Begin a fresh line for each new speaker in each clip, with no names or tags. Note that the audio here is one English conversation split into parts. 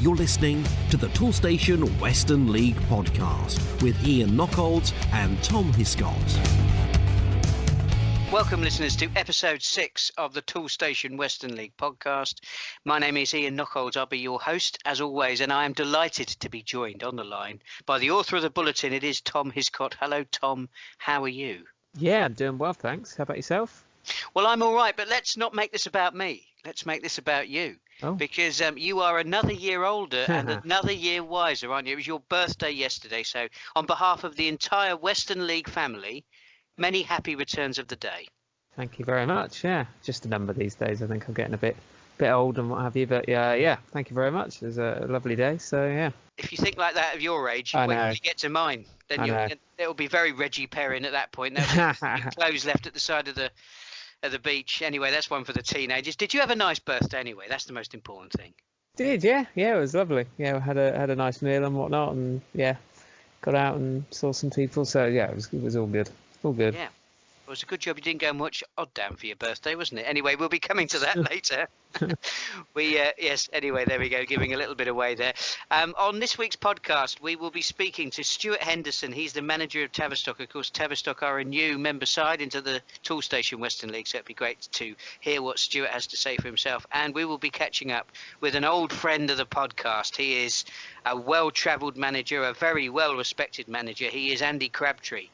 You're listening to the Toolstation Western League podcast with Ian Knockholds and Tom Hiscott.
Welcome, listeners, to episode 6 of the Toolstation Western League podcast. My name is Ian Knockholds. I'll be your host, as always, and I am delighted to be joined on the line by the author of the bulletin. It is Tom Hiscott. Hello, Tom. How are you?
Yeah, I'm doing well, thanks. How about yourself?
Well, I'm all right, but let's not make this about me. Let's make this about you.
Oh.
Because you are another year older and another year wiser, aren't you? It was your birthday yesterday. So on behalf of the entire Western League family, many happy returns of the day.
Thank you very much. Yeah, just a number these days. I think I'm getting a bit old and what have you. But yeah, thank you very much. It was a lovely day. So yeah.
If you think like that of your age, wait till you get to mine. Then it'll be very Reggie Perrin at that point. There'll be clothes left at the side of the beach. Anyway, that's one for the teenagers. Did you have a nice birthday anyway? That's the most important thing.
Yeah, it was lovely. Yeah, I had a nice meal and whatnot, and yeah, got out and saw some people. So yeah, it was all good. All good.
Yeah. It was a good job you didn't go and watch Odd Down for your birthday, wasn't it? Anyway, we'll be coming to that later. Yes, anyway, there we go, giving a little bit away there. On this week's podcast, we will be speaking to Stuart Henderson. He's the manager of Tavistock. Of course, Tavistock are a new member side into the Toolstation Western League, so it'd be great to hear what Stuart has to say for himself. And we will be catching up with an old friend of the podcast. He is a well-travelled manager, a very well-respected manager. He is Andy Crabtree,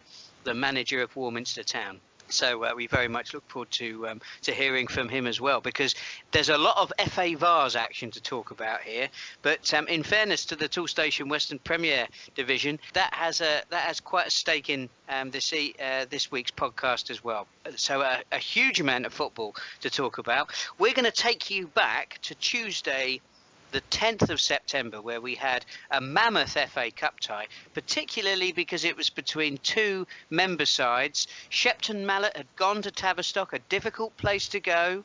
the manager of Warminster Town. So we very much look forward to hearing from him as well, because there's a lot of FA Vase action to talk about here. But in fairness to the Toolstation Western Premier Division, that has quite a stake in this week's podcast as well. So a huge amount of football to talk about. We're going to take you back to Tuesday, the 10th of September, where we had a mammoth FA Cup tie, particularly because it was between two member sides. Shepton Mallet had gone to Tavistock, a difficult place to go.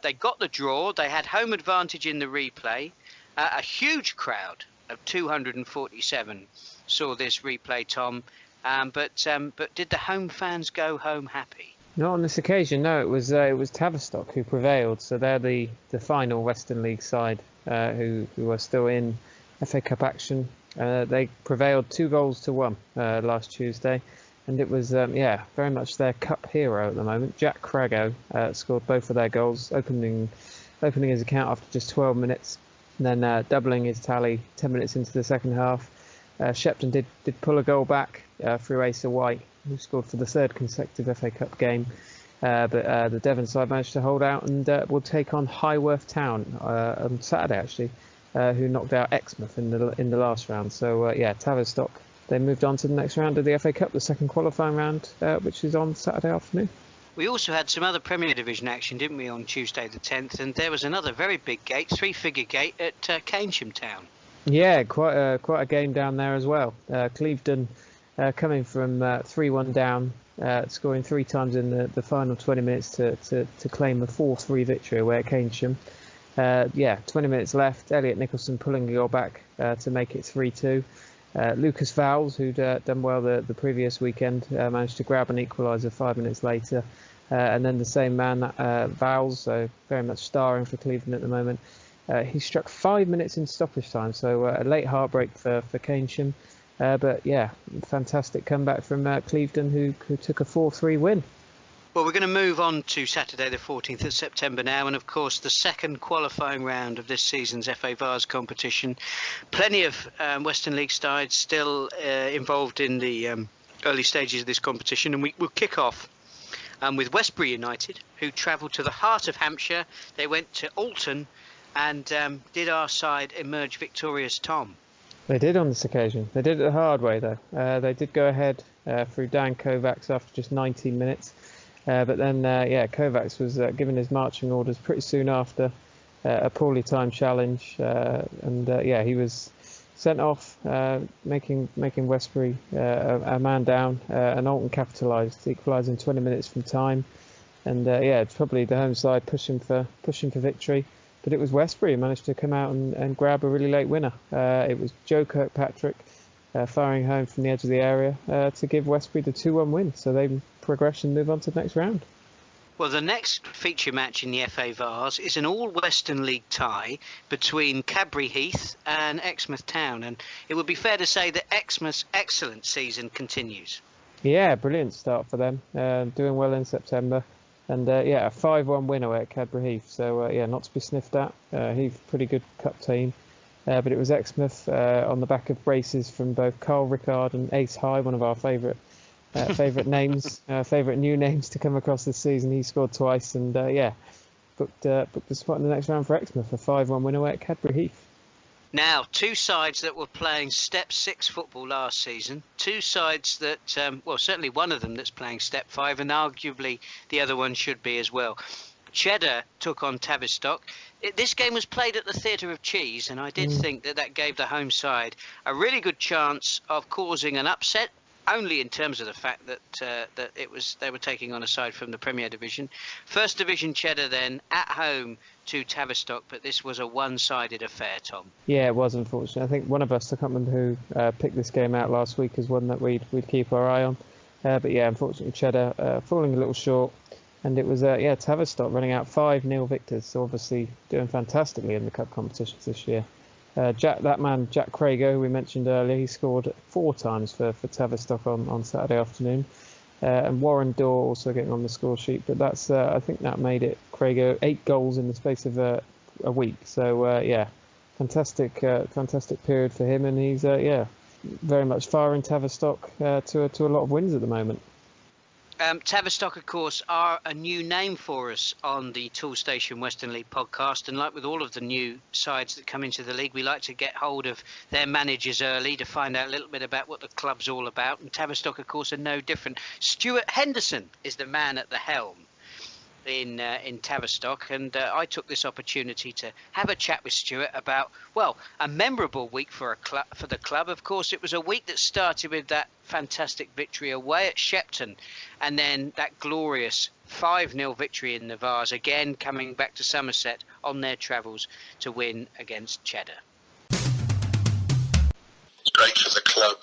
They got the draw. They had home advantage in the replay. A huge crowd of 247 saw this replay, Tom. But did the home fans go home happy?
Not on this occasion, no. It was Tavistock who prevailed. So they're the final Western League side who are still in FA Cup action. They prevailed 2-1 last Tuesday, and it was very much their cup hero at the moment. Jack Crago scored both of their goals, opening his account after just 12 minutes, and then doubling his tally 10 minutes into the second half. Shepton did pull a goal back through Asa White, who scored for the third consecutive FA Cup game. But the Devon side managed to hold out and will take on Highworth Town on Saturday, actually, who knocked out Exmouth in the last round. So, Tavistock, they moved on to the next round of the FA Cup, the second qualifying round, which is on Saturday afternoon.
We also had some other Premier Division action, didn't we, on Tuesday the 10th? And there was another very big gate, three-figure gate at Keynsham Town. Yeah,
quite a game down there as well. Clevedon coming from 3-1 down, scoring 3 times in the final 20 minutes to claim a 4-3 victory away at Keynsham. 20 minutes left. Elliot Nicholson pulling a goal back to make it 3-2. Lucas Vowles, who'd done well the previous weekend, managed to grab an equaliser 5 minutes later. And then the same man, Vowles, so very much starring for Clevedon at the moment, he struck 5 minutes in stoppage time, so a late heartbreak for Keynsham. But yeah, fantastic comeback from Clevedon, who took a 4-3 win.
Well, we're going to move on to Saturday the 14th of September now, and of course the second qualifying round of this season's FA Vase competition. Plenty of Western League sides still involved in the early stages of this competition, and we'll kick off with Westbury United, who travelled to the heart of Hampshire. They went to Alton, and did our side emerge victorious, Tom?
They did on this occasion. They did it the hard way, though. They did go ahead through Dan Kovacs after just 19 minutes. But then, Kovacs was given his marching orders pretty soon after a poorly timed challenge. He was sent off, making Westbury a man down. And Alton capitalised, equalising 20 minutes from time. And it's probably the home side pushing for victory. But it was Westbury who managed to come out and grab a really late winner. It was Joe Kirkpatrick firing home from the edge of the area to give Westbury the 2-1 win. So they progress and move on to the next round.
Well, the next feature match in the FA Vase is an all-Western League tie between Cadbury Heath and Exmouth Town, and it would be fair to say that Exmouth's excellent season continues.
Yeah, brilliant start for them. Doing well in September. And a 5-1 win away at Cadbury Heath. So, not to be sniffed at. Heath, pretty good cup team. But it was Exmouth on the back of braces from both Carl Rickard and Ace High, one of our favourite names, favourite new names to come across this season. He scored twice and, booked the spot in the next round for Exmouth, a 5-1 win away at Cadbury Heath.
Now, two sides that were playing Step 6 football last season, two sides that, certainly one of them that's playing Step 5, and arguably the other one should be as well. Cheddar took on Tavistock. This game was played at the Theatre of Cheese, and I did think that gave the home side a really good chance of causing an upset, only in terms of the fact that they were taking on a side from the Premier Division. First Division Cheddar then at home to Tavistock, but this was a one-sided affair, Tom. Yeah,
it was, unfortunately. I think one of us, I can't remember who picked this game out last week as one that we'd keep our eye on. Unfortunately Cheddar falling a little short. And it was, Tavistock running out 5-0 victors, so obviously doing fantastically in the cup competitions this year. Jack Crago, who we mentioned earlier, he scored 4 times for Tavistock on Saturday afternoon. And Warren Dorr also getting on the score sheet. But that's I think that made it Crago 8 goals in the space of a week. So, fantastic period for him. And he's, very much firing Tavistock to a lot of wins at the moment.
Tavistock, of course, are a new name for us on the Toolstation Western League podcast, and like with all of the new sides that come into the league, we like to get hold of their managers early to find out a little bit about what the club's all about, and Tavistock, of course, are no different. Stuart Henderson is the man at the helm in Tavistock, and I took this opportunity to have a chat with Stuart about, a memorable week for the club. Of course, it was a week that started with that fantastic victory away at Shepton, and then that glorious 5-0 victory in the Vase, again coming back to Somerset on their travels to win against Cheddar.
It's great for the club.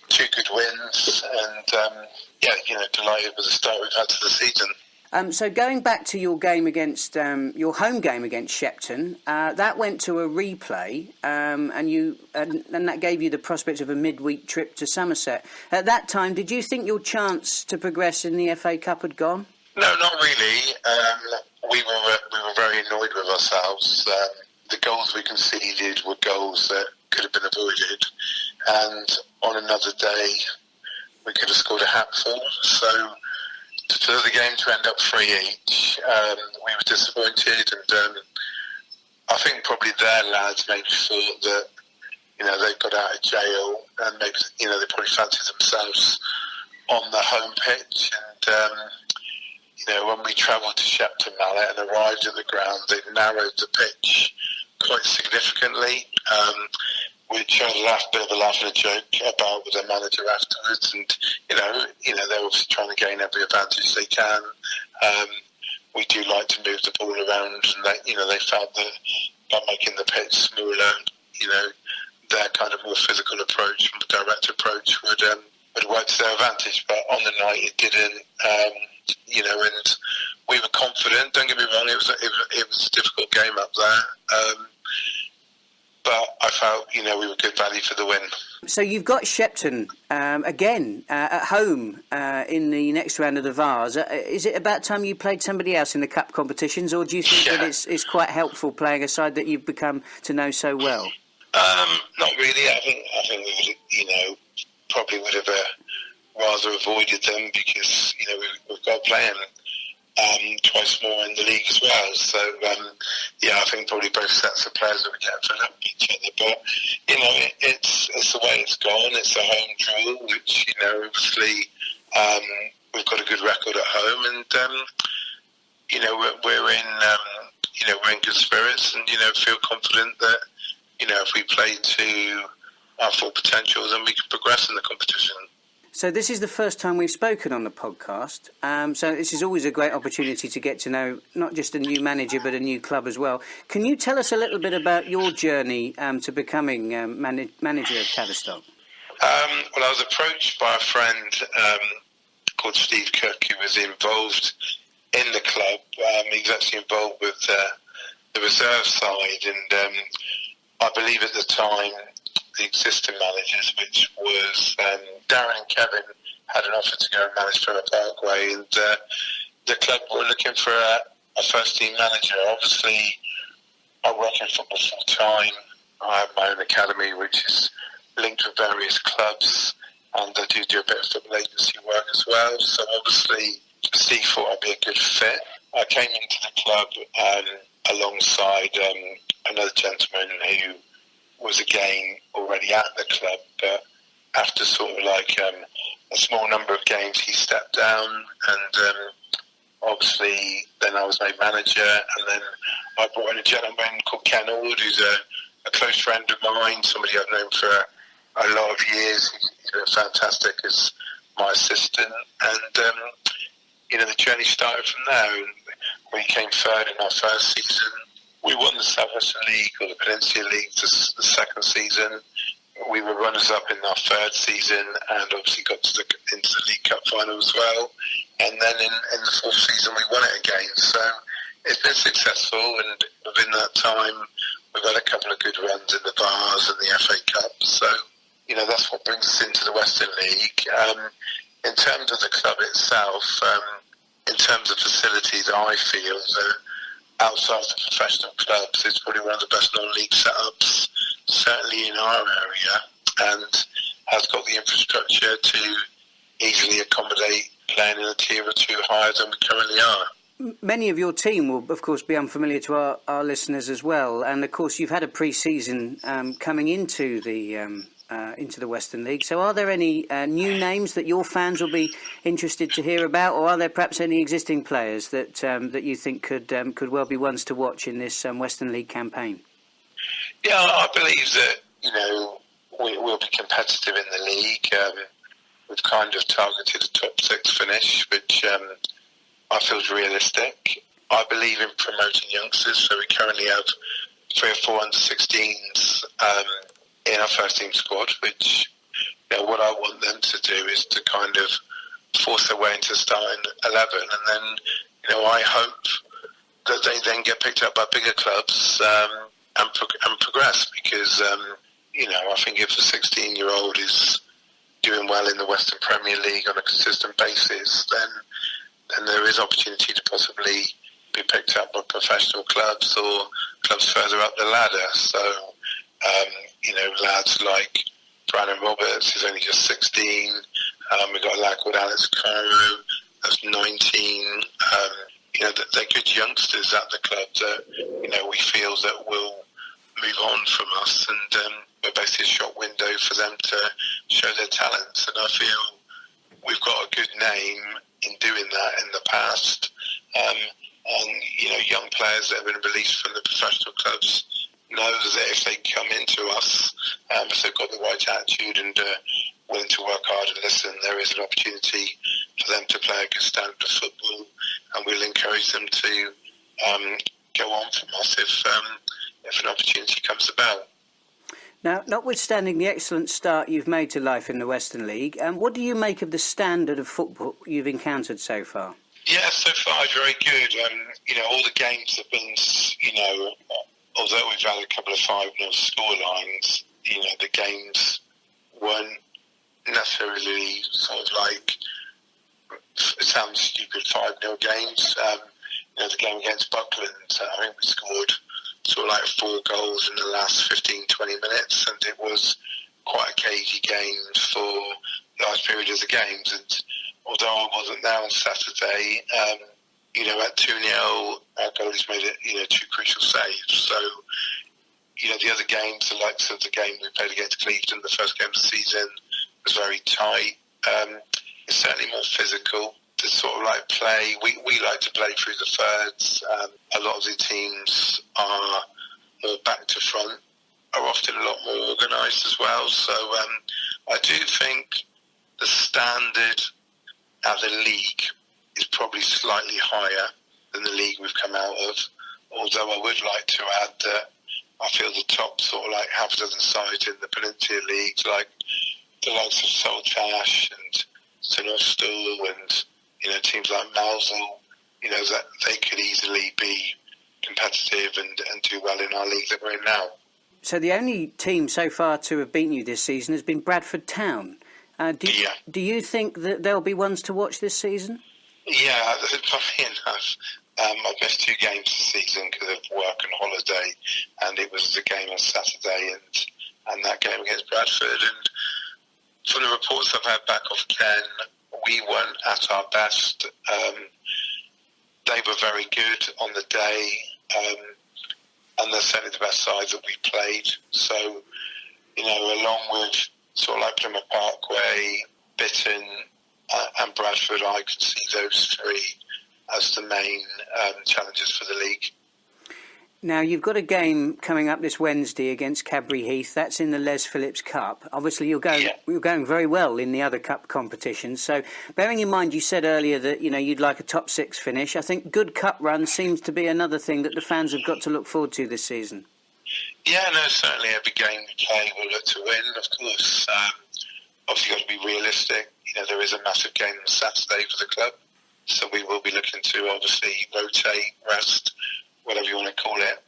2 good wins, and delighted with the start we've had to the season.
So going back to your game against your home game against Shepton, that went to a replay, and that gave you the prospect of a midweek trip to Somerset. At that time, did you think your chance to progress in the FA Cup had gone?
No, not really. We were very annoyed with ourselves. The goals we conceded were goals that could have been avoided, and on another day we could have scored a hatful. So, for the game to end up 3 each, we were disappointed, and I think probably their lads maybe thought that, they got out of jail, and maybe, they probably fancied themselves on the home pitch, and, when we travelled to Shepton Mallet and arrived at the ground, they narrowed the pitch quite significantly, which I had a bit of a laugh and a joke about with their manager afterwards, and they're obviously trying to gain every advantage they can. We do like to move the ball around, and they felt that by making the pitch smaller, their kind of more physical approach, more direct approach would work to their advantage. But on the night, it didn't. And we were confident. Don't get me wrong; it was a difficult game up there. But I felt, we were good value for the win.
So you've got Shepton again at home in the next round of the Vase. Is it about time you played somebody else in the cup competitions, or do you think that it's quite helpful playing a side that you've become to know so well?
Not really. I think we would, probably would have rather avoided them because we've got to play them twice more in the league as well. So I think probably both sets of players that we get fill up each other. But it's the way it's gone. It's a home draw, which obviously we've got a good record at home, and we're in good spirits, and feel confident that if we play to our full potential, then we can progress in the competition.
So this is the first time we've spoken on the podcast, so this is always a great opportunity to get to know not just a new manager but a new club as well. Can you tell us a little bit about your journey to becoming manager of Tavistock?
Well, I was approached by a friend called Steve Cook, who was involved in the club. He was actually involved with the reserve side, and I believe at the time the existing managers, which was Darren and Kevin, had an offer to go and manage for Parkway, and the club were looking for a first-team manager. Obviously, I work in football full-time. I have my own academy, which is linked with various clubs, and I do a bit of football agency work as well. So obviously, Steve thought I'd be a good fit. I came into the club alongside another gentleman who was again already at the club, but after sort of like a small number of games, he stepped down, and obviously then I was made manager, and then I brought in a gentleman called Ken Ord, who's a close friend of mine, somebody I've known for a lot of years. He's been fantastic as my assistant, and the journey started from there. And we came third in our first season. We won the South Western League, or the Peninsula League, the second season. We were runners-up in our third season, and obviously got into the League Cup final as well. And then in the fourth season, we won it again. So it's been successful, and within that time, we've had a couple of good runs in the Vase and the FA Cup. So, that's what brings us into the Western League. In terms of the club itself, in terms of facilities, I feel that outside the professional clubs, it's probably one of the best non-league setups, certainly in our area, and has got the infrastructure to easily accommodate playing in a tier or two higher than we currently are.
Many of your team will, of course, be unfamiliar to our listeners as well, and of course, you've had a pre-season coming into the Western League. So, are there any new names that your fans will be interested to hear about, or are there perhaps any existing players that you think could well be ones to watch in this Western League campaign?
Yeah, I believe that we'll be competitive in the league. We've kind of targeted a top 6 finish, which I feel is realistic. I believe in promoting youngsters, so we currently have 3 or 4 under-16s in our first team squad, which what I want them to do is to kind of force their way into starting 11, and then I hope that they then get picked up by bigger clubs and progress, because I think if a 16-year-old is doing well in the Western Premier League on a consistent basis, then there is opportunity to possibly be picked up by professional clubs or clubs further up the ladder. So, lads like Brandon Roberts is only just 16. We've got a lad called Alex Caro, that's 19. They're good youngsters at the club that, we feel that will move on from us, and we're basically a shop window for them to show their talents. And I feel we've got a good name in doing that in the past. And young players that have been released from the professional clubs know that if they come into us, if they've got the right attitude and willing to work hard and listen, there is an opportunity for them to play a good standard of football, and we'll encourage them to go on from us if an opportunity comes about.
Now, notwithstanding the excellent start you've made to life in the Western League, what do you make of the standard of football you've encountered so far?
Yeah, so far very good. All the games have been, although we've had a couple of 5-0 scorelines, the games weren't necessarily sort of like, it sounds stupid, 5-0 games. The game against Buckland, I think we scored sort of like 4 goals in the last 15-20 minutes, and it was quite a cagey game for the last period of the games. And although I wasn't there on Saturday, at 2-0, our goalies made it, 2 crucial saves. So, the other games, the likes of the game we played against Clevedon, the first game of the season, was very tight. It's certainly more physical to sort of like play. We like to play through the thirds. A lot of the teams are more back to front, are often a lot more organised as well. So I do think the standard at the league is probably slightly higher than the league we've come out of. Although I would like to add that I feel the top sort of like half a dozen sides in the Peninsula League, like the likes of Saltash and St Austell and teams like Malsell, that they could easily be competitive and do well in our league that we're in now.
So the only team so far to have beaten you this season has been Bradford Town. Do you think that there'll be ones to watch this season?
Yeah, funny enough, I've missed 2 games this season because of work and holiday, and it was the game on Saturday and that game against Bradford. And from the reports I've had back off Ken, we weren't at our best. They were very good on the day, and they're certainly the best side that we played. So, along with sort of like Plymouth Parkway, Bitton and Bradford, I could see those 3 as the main challenges for the league.
Now, you've got a game coming up this Wednesday against Cadbury Heath. That's in the Les Phillips Cup. Obviously, you're going very well in the other cup competitions. So, bearing in mind, you said earlier that you'd like a top 6 finish. I think good cup run seems to be another thing that the fans have got to look forward to this season.
Yeah, no, certainly every game we play we'll look to win, of course. Obviously, you've got to be realistic. There is a massive game on Saturday for the club, so we will be looking to obviously rotate, rest, whatever you want to call it,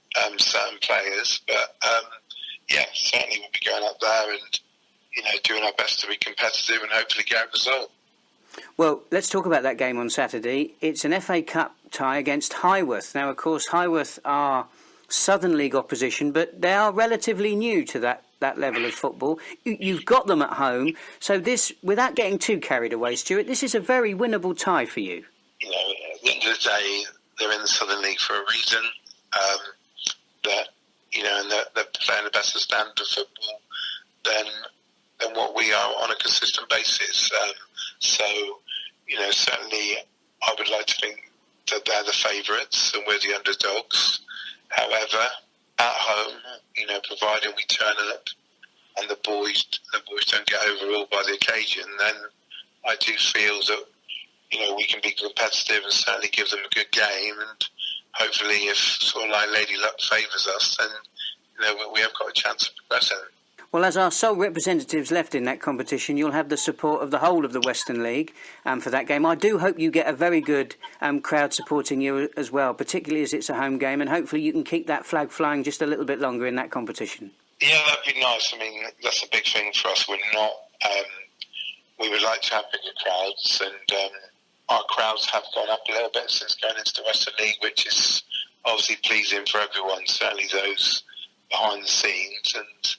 certain players. But certainly we'll be going up there and doing our best to be competitive and hopefully get a result.
Well, let's talk about that game on Saturday. It's an FA Cup tie against Highworth. Now, of course, Highworth are Southern League opposition, but they are relatively new to that level of football. You've got them at home, so this, without getting too carried away, Stuart, this is a very winnable tie for you.
At the end of the day, they're in the Southern League for a reason. And they're playing the best standard of football than what we are on a consistent basis. Certainly, I would like to think that they're the favourites and we're the underdogs. However, at home, provided we turn up and the boys don't get overruled by the occasion, then I do feel that we can be competitive and certainly give them a good game. And hopefully, if sort of like Lady Luck favours us, then we have got a chance of progressing.
Well, as our sole representatives left in that competition, you'll have the support of the whole of the Western League for that game. I do hope you get a very good crowd supporting you as well, particularly as it's a home game, and hopefully you can keep that flag flying just a little bit longer in that competition. Yeah,
that'd be nice. I mean, that's a big thing for us. We're not... we would like to have bigger crowds, and our crowds have gone up a little bit since going into the Western League, which is obviously pleasing for everyone, certainly those behind the scenes. And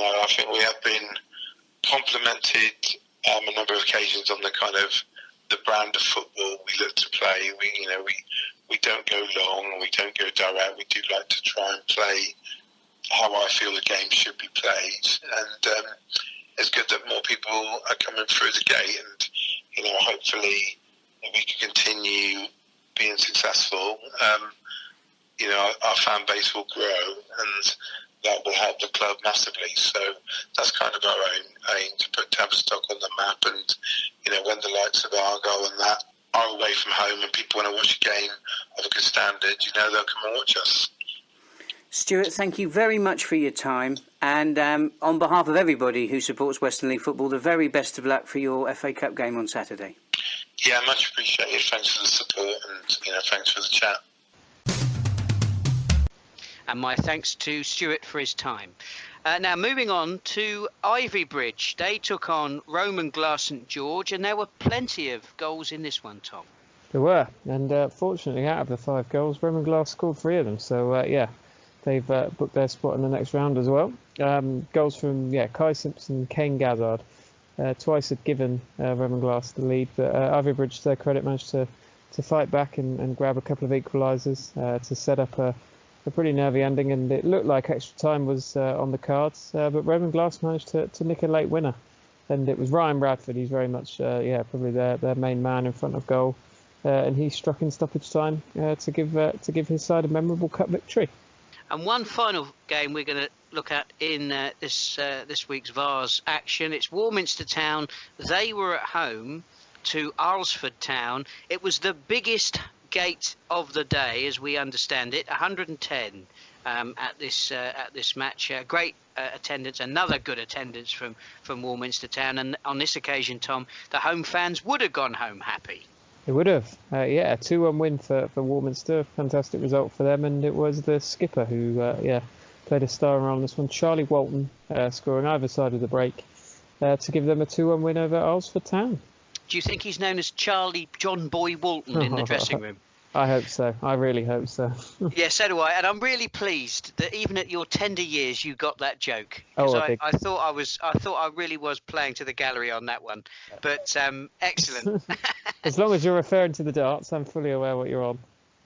I think we have been complimented a number of occasions on the kind of the brand of football we look to play. We don't go long, we don't go direct. We do like to try and play how I feel the game should be played. And it's good that more people are coming through the gate, and hopefully we can continue being successful. Our fan base will grow, and that will help the club massively. So that's kind of our own aim, to put Tavistock on the map. And when the likes of Argyle and that are away from home and people want to watch a game of a good standard, they'll come and watch us. Stuart, thank you very much for your time, and on behalf of everybody who supports Western League football, the very best of luck for your FA Cup game on Saturday. Yeah, much appreciated. Thanks for the support, and thanks for the chat.
And my thanks to Stuart for his time. Now, moving on to Ivy Bridge. They took on Roman Glass St George, and there were plenty of goals in this one, Tom.
There were, and fortunately, out of the 5 goals, Roman Glass scored 3 of them. So, they've booked their spot in the next round as well. Goals from Kai Simpson, Kane Gazzard. Twice had given Roman Glass the lead, but Ivy Bridge, to their credit, managed to fight back and grab a couple of equalisers to set up a pretty nervy ending, and it looked like extra time was on the cards, but Roman Glass managed to nick a late winner, and it was Ryan Bradford. He's very much probably their main man in front of goal, and he struck in stoppage time to give his side a memorable cup victory.
And one final game we're going to look at in this week's Vase action. It's Warminster Town. They were at home to Alresford Town. It was the biggest gate of the day, as we understand it, 110 at this match. Great attendance, another good attendance from Warminster Town, and on this occasion, Tom, the home fans would have gone home happy.
It would have. A 2-1 win for Warminster. Fantastic result for them. And it was the skipper who, played a star role on this one. Charlie Walton scoring either side of the break to give them a 2-1 win over Alresford Town.
Do you think he's known as Charlie John Boy Walton in the dressing room?
I hope so. I really hope so.
Yeah, so do I. And I'm really pleased that even at your tender years, you got that joke. Because I thought I really was playing to the gallery on that one. But excellent.
As long as you're referring to the darts, I'm fully aware what you're on.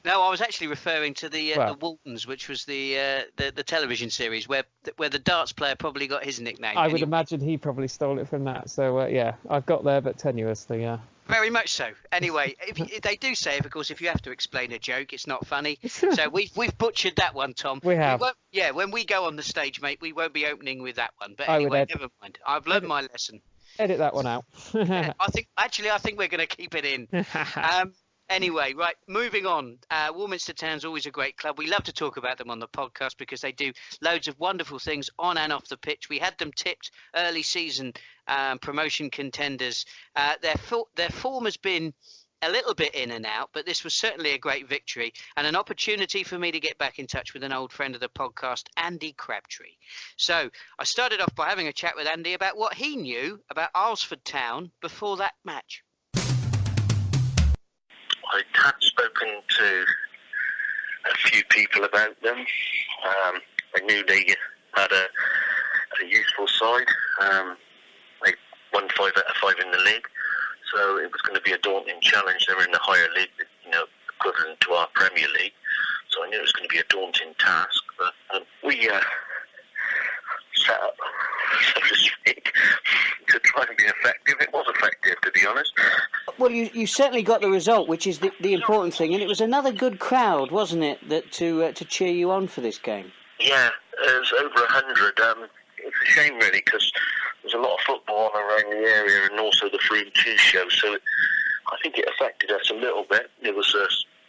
No, I was actually referring to the Waltons, which was the television series where the darts player probably got his nickname.
I would imagine he probably stole it from that. So I've got there, but tenuously, yeah.
Very much so. Anyway, if they do say, of course, if you have to explain a joke, it's not funny. So we've butchered that one, Tom.
We have.
When we go on the stage, mate, we won't be opening with that one. But anyway, never mind. I've learned my lesson.
Edit that one out.
I think we're going to keep it in. Anyway, right, moving on. Warminster Town's always a great club. We love to talk about them on the podcast because they do loads of wonderful things on and off the pitch. We had them tipped early season promotion contenders. Their form has been a little bit in and out, but this was certainly a great victory and an opportunity for me to get back in touch with an old friend of the podcast, Andy Crabtree. So I started off by having a chat with Andy about what he knew about Alresford Town before that match.
I had spoken to a few people about them. I knew they had a useful side. They won 5 out of 5 in the league, so it was going to be a daunting challenge. They were in the higher league, equivalent to our Premier League. So I knew it was going to be a daunting task. But we set up, so to speak, to try and be effective. It was effective, to be honest.
Well, you certainly got the result, which is the important thing, and it was another good crowd, wasn't it, that to cheer you on for this game?
Yeah, it was over 100. It's a shame, really, because there's a lot of football on around the area and also the Froome 2 show, so I think it affected us a little bit. There was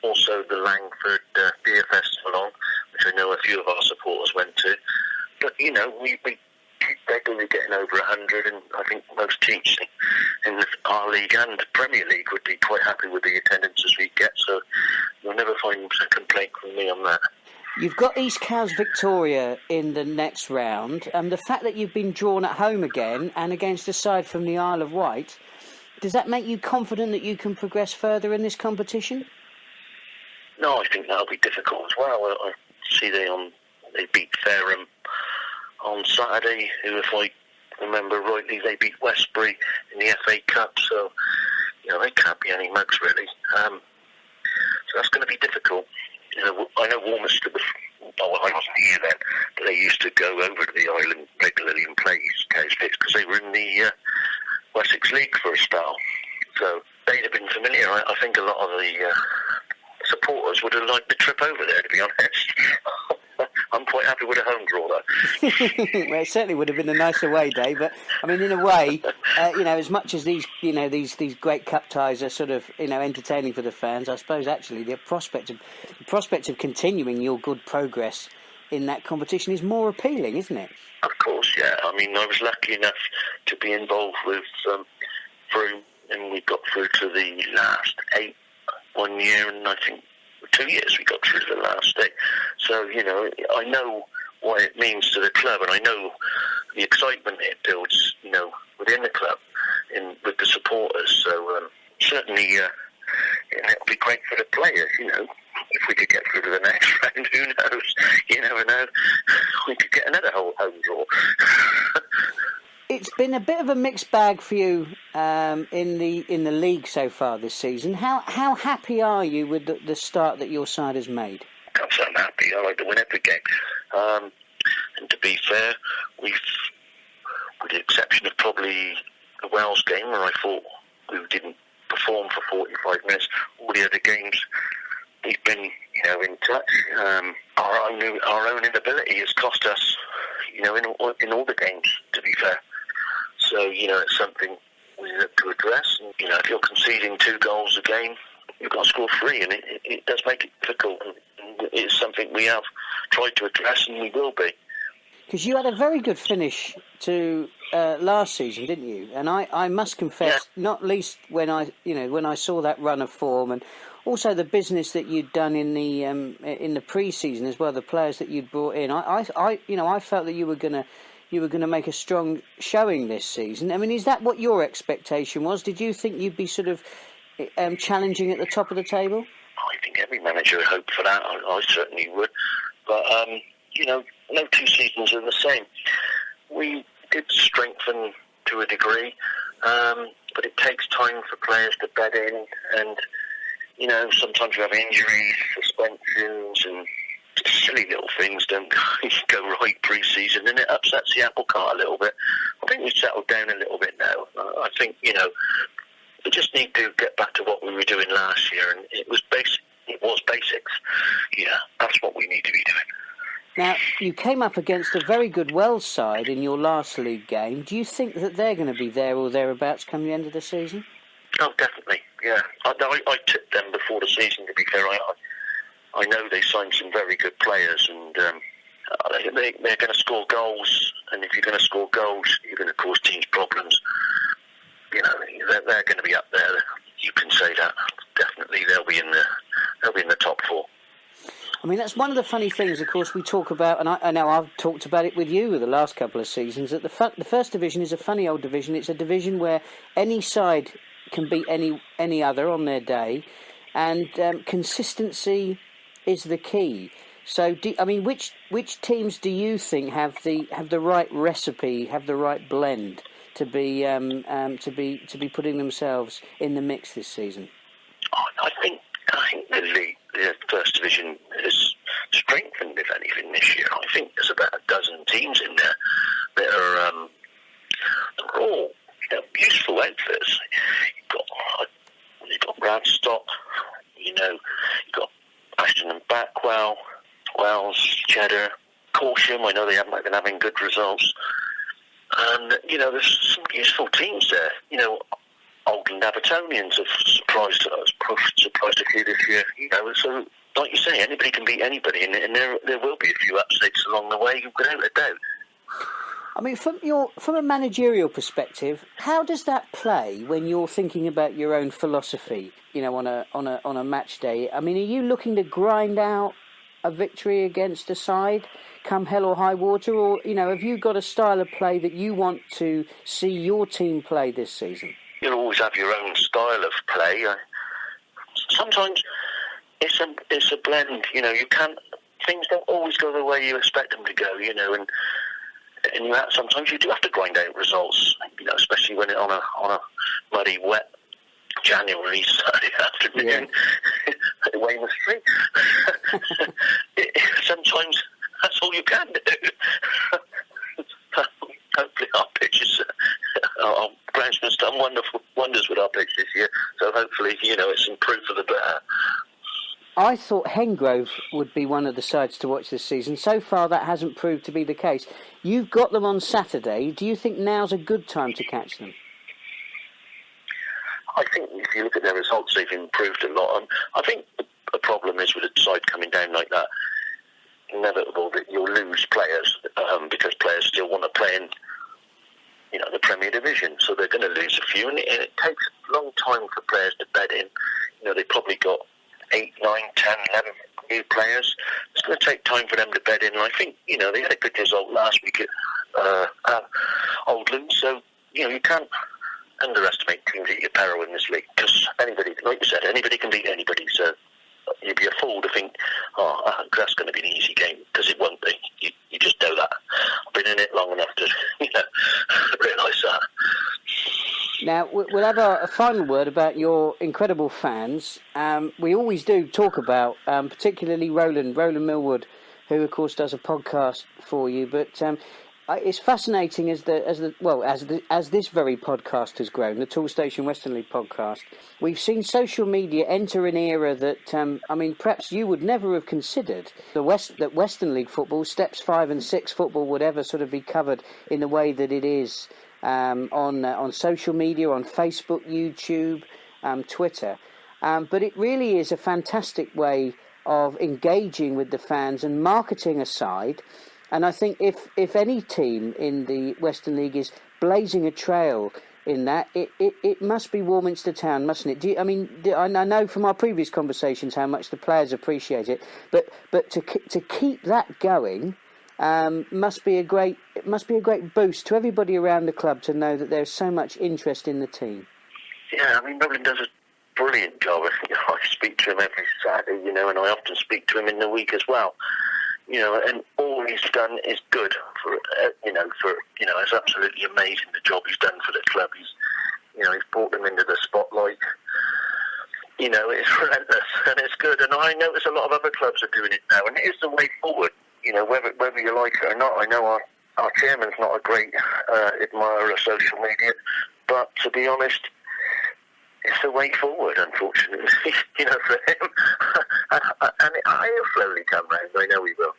also the Langford Beer Festival on, which I know a few of our supporters went to. But, we regularly getting over 100, and I think most teams in our league and Premier League would be quite happy with the attendances we get, so you'll never find a complaint from me on that.
You've got East Cowes Victoria in the next round, and the fact that you've been drawn at home again and against a side from the Isle of Wight, does that make you confident that you can progress further in this competition?
No, I think that'll be difficult as well. I see they beat Fareham on Saturday, who, if I remember rightly, they beat Westbury in the FA Cup, so they can't be any mugs, really. So that's going to be difficult. I know Warminster, I wasn't here then, but they used to go over to the island regularly and play East Cowes because they were in the Wessex League for a spell. So they'd have been familiar. I think a lot of the supporters would have liked the trip over there, to be honest. I'm quite happy with a home draw, though.
Well, it certainly would have been a nice away day, but I mean, in a way, as much as these great cup ties are sort of entertaining for the fans, I suppose actually the prospect of continuing your good progress in that competition is more appealing, isn't it?
Of course, yeah. I mean, I was lucky enough to be involved with Froome, and we got through to the last 8 1 year, and I think 2 years we got through to the last 8. So, I know what it means to the club, and I know the excitement it builds, within the club with the supporters. So certainly it'll be great for the players, If we could get through to the next round, who knows? You never know. We could get another home draw.
It's been a bit of a mixed bag for you in the league so far this season. How happy are you with the start that your side has made?
I'm so happy. I like to win every game. And to be fair, with the exception of probably the Wales game, where I thought we didn't perform for 45 minutes, all the other games we've been, in touch. Our own inability has cost us, in all the games, to be fair. So, it's something we look to address. And, if you're conceding 2 goals a game, you've got to score 3, and it does make it difficult. And it's something we have tried to address, and we will be.
Because you had a very good finish to last season, didn't you? And I must confess, not least when I saw that run of form, and also the business that you'd done in the pre-season as well, the players that you'd brought in. I felt that you were gonna make a strong showing this season. I mean, is that what your expectation was? Did you think you'd be sort of challenging at the top of the table?
I think every manager would hope for that. I certainly would. But, no two seasons are the same. We did strengthen to a degree, but it takes time for players to bed in. And, sometimes you have injuries, suspensions, and silly little things don't go right pre-season, and it upsets the apple cart a little bit. I think we've settled down a little bit now. I think, we just need to get back to what we were doing last year, and it was basic. It was basics. Yeah, that's what we need to be doing.
Now, you came up against a very good Wells side in your last league game. Do you think that they're going to be there or thereabouts come the end of the season?
Oh, definitely, yeah. I tipped them before the season, to be fair. I know they signed some very good players, and they're going to score goals, and if you're going to score goals, you're going to cause teams problems. They're going to be up there. You can say that. Definitely, they'll be in the top four.
I mean, that's one of the funny things, of course, we talk about, and I know I've talked about it with you the last couple of seasons, that the first division is a funny old division. It's a division where any side can beat any other on their day, and consistency is the key. So, which teams do you think have the right recipe, have the right blend to be putting themselves in the mix this season?
I think the first division has strengthened, if anything, this year. I think there's about a dozen teams in there that are they're all useful outfits. You've got Bradstock, you've got Ashton and Backwell, Wells, Cheddar, Corsham. I know they haven't been having good results. And, there's some useful teams there. Oldland Abertonians have surprised a few this year. So, like you say, anybody can beat anybody, and there will be a few upsets along the way, without a doubt.
I mean, from a managerial perspective, how does that play when you're thinking about your own philosophy? On a match day. I mean, are you looking to grind out a victory against a side, come hell or high water, or have you got a style of play that you want to see your team play this season?
You'll always have your own style of play. Sometimes it's a blend. Things don't always go the way you expect them to go. And sometimes you do have to grind out results. Especially when on a muddy, wet January Saturday afternoon at Warminster. Sometimes that's all you can do. Hopefully our pitches, our groundsman's done wonders with our pitch this year, so hopefully, it's improved for the better.
I thought Hengrove would be one of the sides to watch this season. So far, that hasn't proved to be the case. You've got them on Saturday. Do you think now's a good time to catch them?
I think if you look at their results, they've improved a lot. I think the problem is with a side coming down like that, inevitable that you'll lose players because players still want to play in the Premier Division, so they're going to lose a few, and it takes a long time for players to bed in. They probably got 8, 9, 10, 11 new players. It's going to take time for them to bed in, and I think they had a good result last week at Oldland, so you can't underestimate teams at your peril in this league, because anybody, like you said, anybody can beat anybody, so you'd be a fool to think, that's going to be an easy game, because it won't be. You just know that. I've been in it long enough to realise that.
Now, we'll have a final word about your incredible fans. We always do talk about, particularly Roland Millwood, who, of course, does a podcast for you, but it's fascinating as this very podcast has grown, the Tool Station Western League podcast. We've seen social media enter an era that perhaps you would never have considered. That Western League football, steps 5 and 6 football, would ever sort of be covered in the way that it is on social media, on Facebook, YouTube, Twitter. But it really is a fantastic way of engaging with the fans and marketing a side And I think if any team in the Western League is blazing a trail in that, it must be Warminster Town, mustn't it? I know from our previous conversations how much the players appreciate it, but to keep that going must be a great boost to everybody around the club to know that there's so much interest in the team.
Yeah, Roland does a brilliant job. I speak to him every Saturday, and I often speak to him in the week as well. And all he's done is good for it's absolutely amazing the job he's done for the club. He's brought them into the spotlight. It's relentless and it's good. And I notice a lot of other clubs are doing it now, and it is the way forward. Whether you like it or not. I know our chairman's not a great admirer of social media, but to be honest, it's the way forward, unfortunately, for him. And he'll slowly come round. I know he will.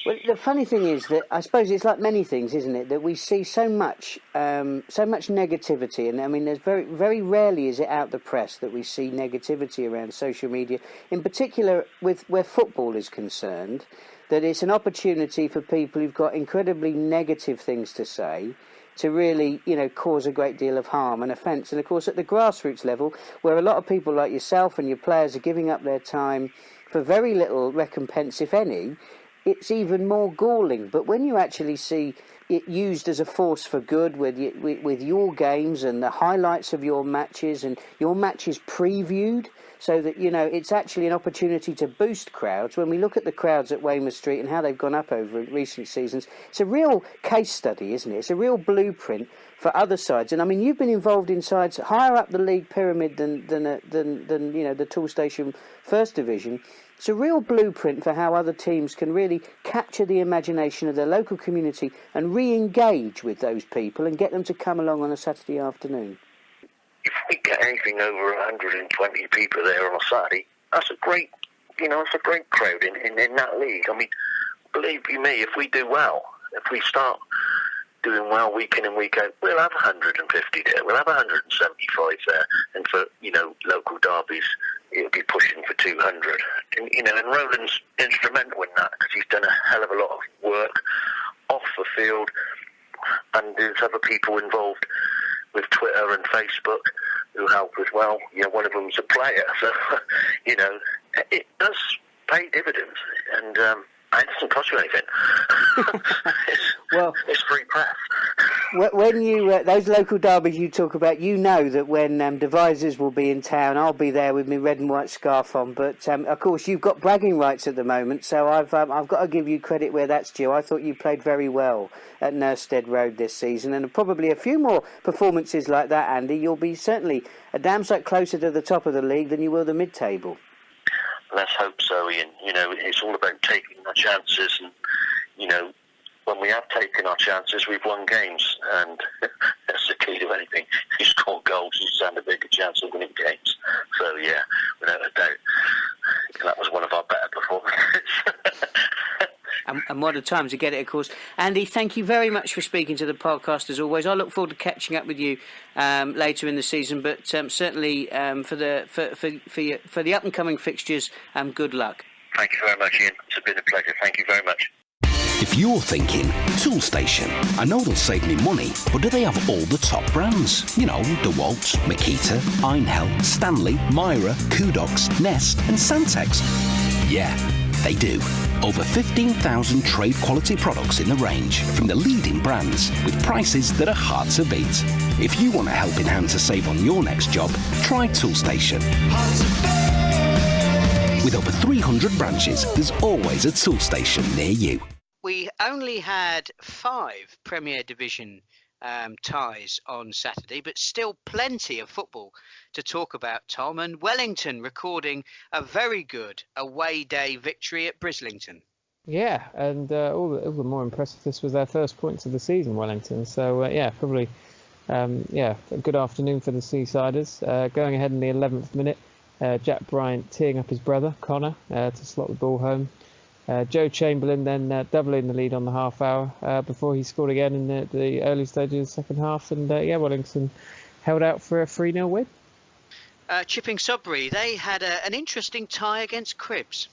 Well, the funny thing is that I suppose it's like many things, isn't it? That we see so much negativity, and there's very, very rarely is it out the press that we see negativity around social media. In particular, with where football is concerned, that it's an opportunity for people who've got incredibly negative things to say to really, cause a great deal of harm and offence. And of course, at the grassroots level, where a lot of people like yourself and your players are giving up their time for very little recompense, if any, it's even more galling. But when you actually see it used as a force for good with your games and the highlights of your matches and your matches previewed, so that, it's actually an opportunity to boost crowds. When we look at the crowds at Weymouth Street and how they've gone up over recent seasons, it's a real case study, isn't it? It's a real blueprint for other sides. And you've been involved in sides higher up the league pyramid than the Toolstation First Division. It's a real blueprint for how other teams can really capture the imagination of their local community and re-engage with those people and get them to come along on a Saturday afternoon.
If we get anything over 120 people there on a Saturday, that's a great, it's a great crowd in that league. Believe you me, if we do well, if we start doing well week in and week out, we'll have 150 there, we'll have 175 there, and for, local derbies, it'll be pushing for 200. And Roland's instrumental in that, because he's done a hell of a lot of work off the field, and there's other people involved with Twitter and Facebook who help as well. One of them's a player, so it does pay dividends, and it doesn't cost you anything. It's free press.
When you those local derbies you talk about, that when Devisers will be in town, I'll be there with my red and white scarf on. But of course, you've got bragging rights at the moment, so I've got to give you credit where that's due. I thought you played very well at Nurstead Road this season, and probably a few more performances like that, Andy. You'll be certainly a damn sight closer to the top of the league than you will the mid-table.
Let's hope so, Ian. It's all about taking our chances, and when we have taken our chances, we've won games, and that's the key to anything. If you score goals, you stand a bigger chance of winning games. So yeah, without a doubt, that was one of our better performances.
And what a time to get it, of course. Andy, thank you very much for speaking to the podcast, as always. I look forward to catching up with you later in the season, but certainly for the up-and-coming fixtures, good luck.
Thank you very much, Ian. It's been a pleasure. Thank you very much.
If you're thinking, Toolstation, I know they'll save me money, but do they have all the top brands? DeWalt, Makita, Einhell, Stanley, Myra, Kudox, Nest and Santex. Yeah, they do. Over 15,000 trade-quality products in the range, from the leading brands, with prices that are hard to beat. If you want a helping hand to save on your next job, try Toolstation. With over 300 branches, there's always a Toolstation near you.
We only had 5 Premier Division ties on Saturday, but still plenty of football to talk about, Tom. And Wellington recording a very good away day victory at Brislington.
Yeah, and all the more impressive, this was their first points of the season, Wellington. So, probably, a good afternoon for the Seasiders. Going ahead in the 11th minute, Jack Bryant teeing up his brother, Connor, to slot the ball home. Joe Chamberlain then doubling the lead on the half hour before he scored again in the early stages of the second half. And, Wellington held out for a 3-0 win.
Chipping Sudbury, they had an interesting tie against Cribbs.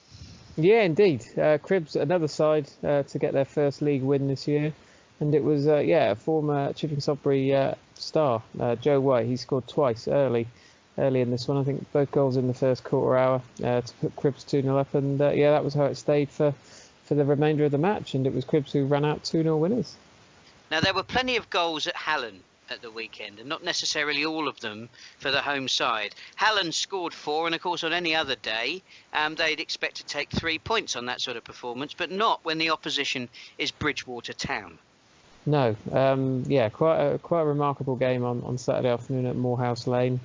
Yeah, indeed. Cribbs, another side to get their first league win this year. And it was, a former Chipping Sodbury star, Joe White. He scored twice early in this one. I think both goals in the first quarter hour to put Cribbs 2-0 up. And, that was how it stayed for the remainder of the match. And it was Cribbs who ran out 2-0 winners.
Now, there were plenty of goals at Hallen at the weekend, and not necessarily all of them for the home side. Hallen scored 4, and of course on any other day they'd expect to take 3 points on that sort of performance, but not when the opposition is Bridgewater Town.
No, quite a remarkable game on Saturday afternoon at Morehouse Lane.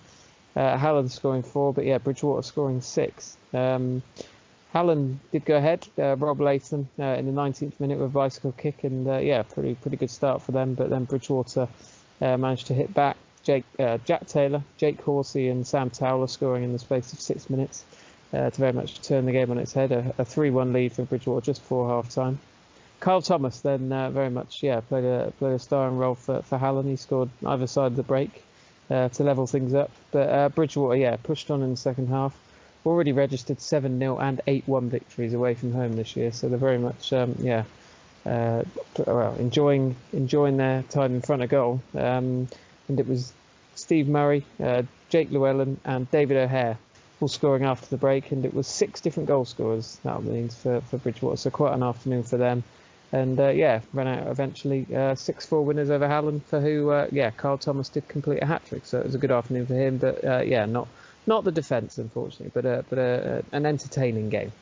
Hallen scoring 4, but Bridgewater scoring 6. Hallen did go ahead. Rob Latham in the 19th minute with a bicycle kick, and pretty good start for them. But then Bridgewater managed to hit back. Jack Taylor, Jake Horsey, and Sam Towler scoring in the space of 6 minutes to very much turn the game on its head. A 3-1 lead for Bridgewater just before half time. Kyle Thomas then very much played a starring role for Hallen. He scored either side of the break to level things up. But Bridgewater pushed on in the second half. Already registered 7-0 and 8-1 victories away from home this year, so they're very much enjoying their time in front of goal. And it was Steve Murray, Jake Llewellyn, and David O'Hare all scoring after the break, and it was 6 different goal scorers. That means for Bridgewater, so quite an afternoon for them. And ran out eventually 6-4 winners over Hallen, for who Kyle Thomas did complete a hat-trick, so it was a good afternoon for him. But not the defence, unfortunately, but an entertaining game.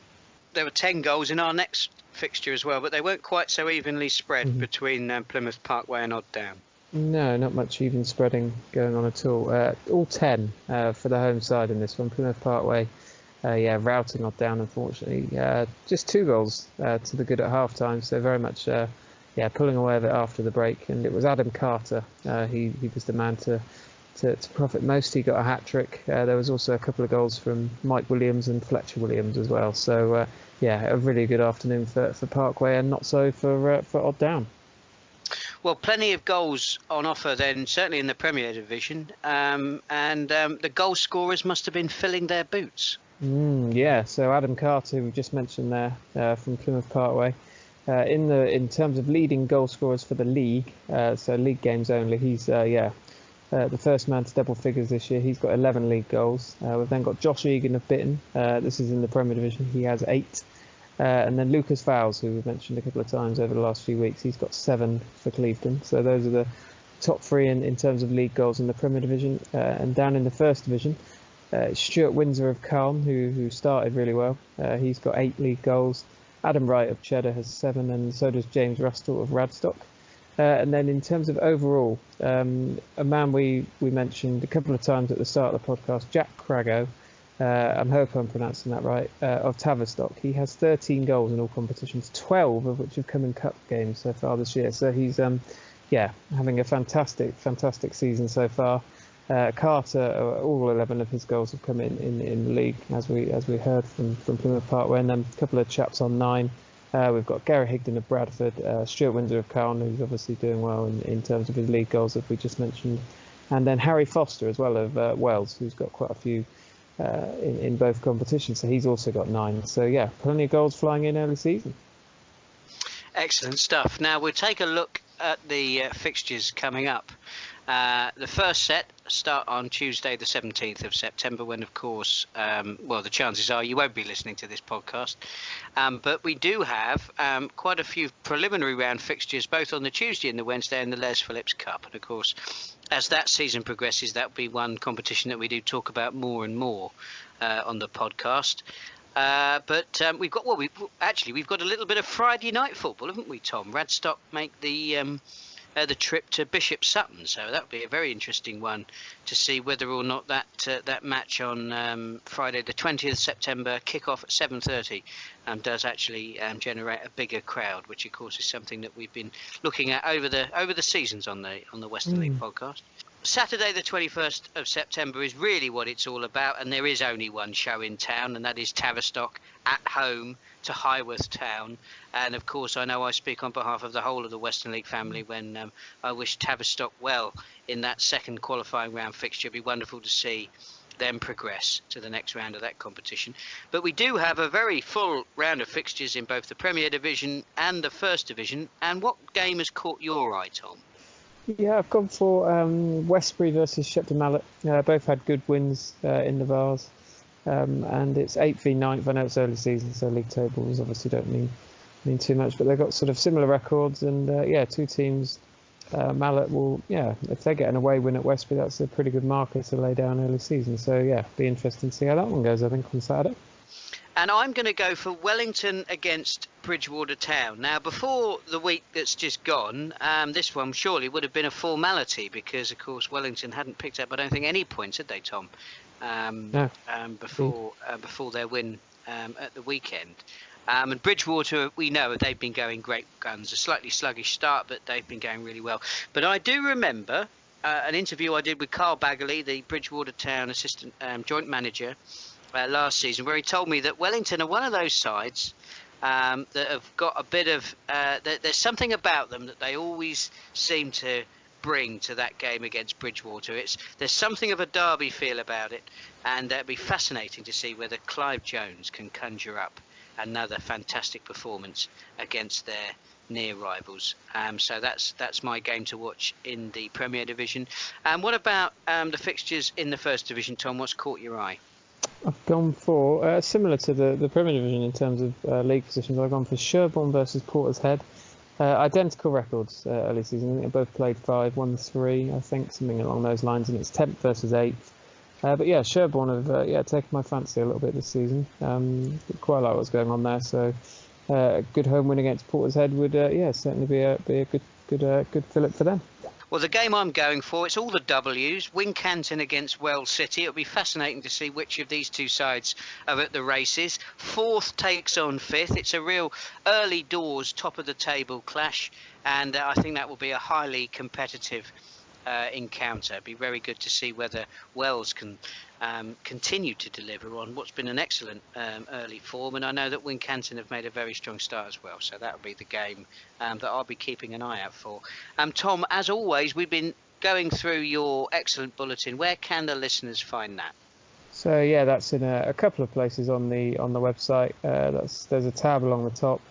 There were 10 goals in our next fixture as well, but they weren't quite so evenly spread between Plymouth Parkway and Odd Down.
No, not much even spreading going on at all. All 10 for the home side in this one. Plymouth Parkway, routing Odd Down, unfortunately. Just 2 goals to the good at half-time, so very much pulling away of it after the break. And it was Adam Carter. He was the man to profit most. He got a hat-trick. There was also a couple of goals from Mike Williams and Fletcher Williams as well. So, a really good afternoon for Parkway, and not so for Odd Down.
Well, plenty of goals on offer then, certainly in the Premier Division. And the goal scorers must have been filling their boots.
So Adam Carter, who we just mentioned there, from Plymouth Parkway. In terms of leading goal scorers for the league, so league games only, he's the first man to double figures this year. He's got 11 league goals. We've then got Josh Egan of Bitton. This is in the Premier Division. He has 8. And then Lucas Fowles, who we've mentioned a couple of times over the last few weeks, he's got 7 for Clevedon. So those are the top 3 in terms of league goals in the Premier Division. And down in the First Division, Stuart Windsor of Calne, who started really well. He's got 8 league goals. Adam Wright of Cheddar has 7, and so does James Rustall of Radstock. And then in terms of overall, a man we mentioned a couple of times at the start of the podcast, Jack Crago, I hope I'm pronouncing that right, of Tavistock. He has 13 goals in all competitions, 12 of which have come in cup games so far this year. So he's having a fantastic season so far. Carter, all 11 of his goals have come in the league, as we heard from Plymouth Parkway, and then a couple of chaps on 9. We've got Gary Higdon of Bradford, Stuart Windsor of Calne, who's obviously doing well in terms of his league goals, as we just mentioned, and then Harry Foster as well of Wells, who's got quite a few in both competitions, so he's also got 9. So plenty of goals flying in early season.
Excellent stuff. Now we'll take a look at the fixtures coming up. The first set start on Tuesday the 17th of September, when of course the chances are you won't be listening to this podcast, but we do have quite a few preliminary round fixtures both on the Tuesday and the Wednesday in the Les Phillips Cup, and of course as that season progresses that'll be one competition that we do talk about more and more on the podcast. But we've got a little bit of Friday night football, haven't we, Tom? Radstock make the trip to Bishop Sutton, so that'll be a very interesting one to see whether or not that match on Friday the 20th of September, kick-off at 7:30, does actually generate a bigger crowd, which of course is something that we've been looking at over the seasons on the Western League podcast. Saturday the 21st of September is really what it's all about, and there is only one show in town, and that is Tavistock at home to Highworth Town. And of course I know I speak on behalf of the whole of the Western League family when I wish Tavistock well in that second qualifying round fixture. It'd be wonderful to see then progress to the next round of that competition. But we do have a very full round of fixtures in both the Premier Division and the First Division. And what game has caught your eye, Tom?
Yeah, I've gone for Westbury versus Shepton Mallet. Both had good wins in the Vase. And it's 8th v 9th. I know it's early season, so league tables obviously don't mean too much, but they've got sort of similar records. And two teams. Mallet will, if they get an away win at Westbury, that's a pretty good marker to lay down early season. So be interesting to see how that one goes, I think, on Saturday.
And I'm going to go for Wellington against Bridgewater Town. Now, before the week that's just gone, this one surely would have been a formality because, of course, Wellington hadn't picked up, I don't think, any points, had they, Tom?
No.
Before their win at the weekend. And Bridgewater, we know they've been going great guns. A slightly sluggish start, but they've been going really well. But I do remember an interview I did with Carl Baggerley, the Bridgewater Town assistant joint manager, last season, where he told me that Wellington are one of those sides that have got a bit of... there's something about them that they always seem to bring to that game against Bridgewater. There's something of a derby feel about it, and it'd be fascinating to see whether Clive Jones can conjure up another fantastic performance against their near rivals. So that's my game to watch in the Premier Division. And what about the fixtures in the First Division, Tom? What's caught your eye?
I've gone for similar to the Premier Division in terms of league positions. I've gone for Sherborne versus Portishead. Identical records early season. I think they both played 5, 1, 3. I think something along those lines, and it's 10th versus 8th. But Sherborne have taken my fancy a little bit this season. Quite like what's going on there. So a good home win against Portishead would certainly be a good fillip for them.
Well, the game I'm going for, it's all the W's. Wincanton against Wells City. It'll be fascinating to see which of these two sides are at the races. 4th takes on 5th. It's a real early doors, top of the table clash, and I think that will be a highly competitive encounter. It'd be very good to see whether Wells can continue to deliver on what's been an excellent early form, and I know that Wincanton have made a very strong start as well, so that'll be the game that I'll be keeping an eye out for. Tom, as always, we've been going through your excellent bulletin. Where can the listeners find that?
So that's in a couple of places on the website. There's a tab along the top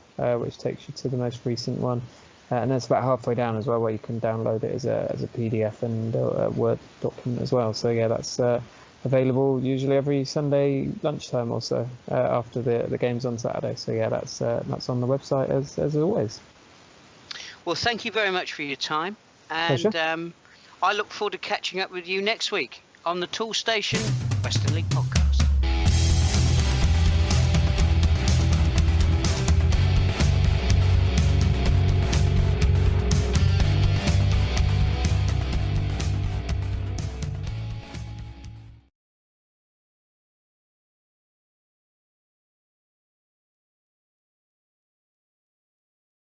which takes you to the most recent one. And then it's about halfway down as well, where you can download it as a PDF and a Word document as well. So that's available usually every Sunday lunchtime or so after the games on Saturday. So that's on the website as always.
Well, thank you very much for your time, and
Pleasure.
I look forward to catching up with you next week on the Tool Station Western League podcast.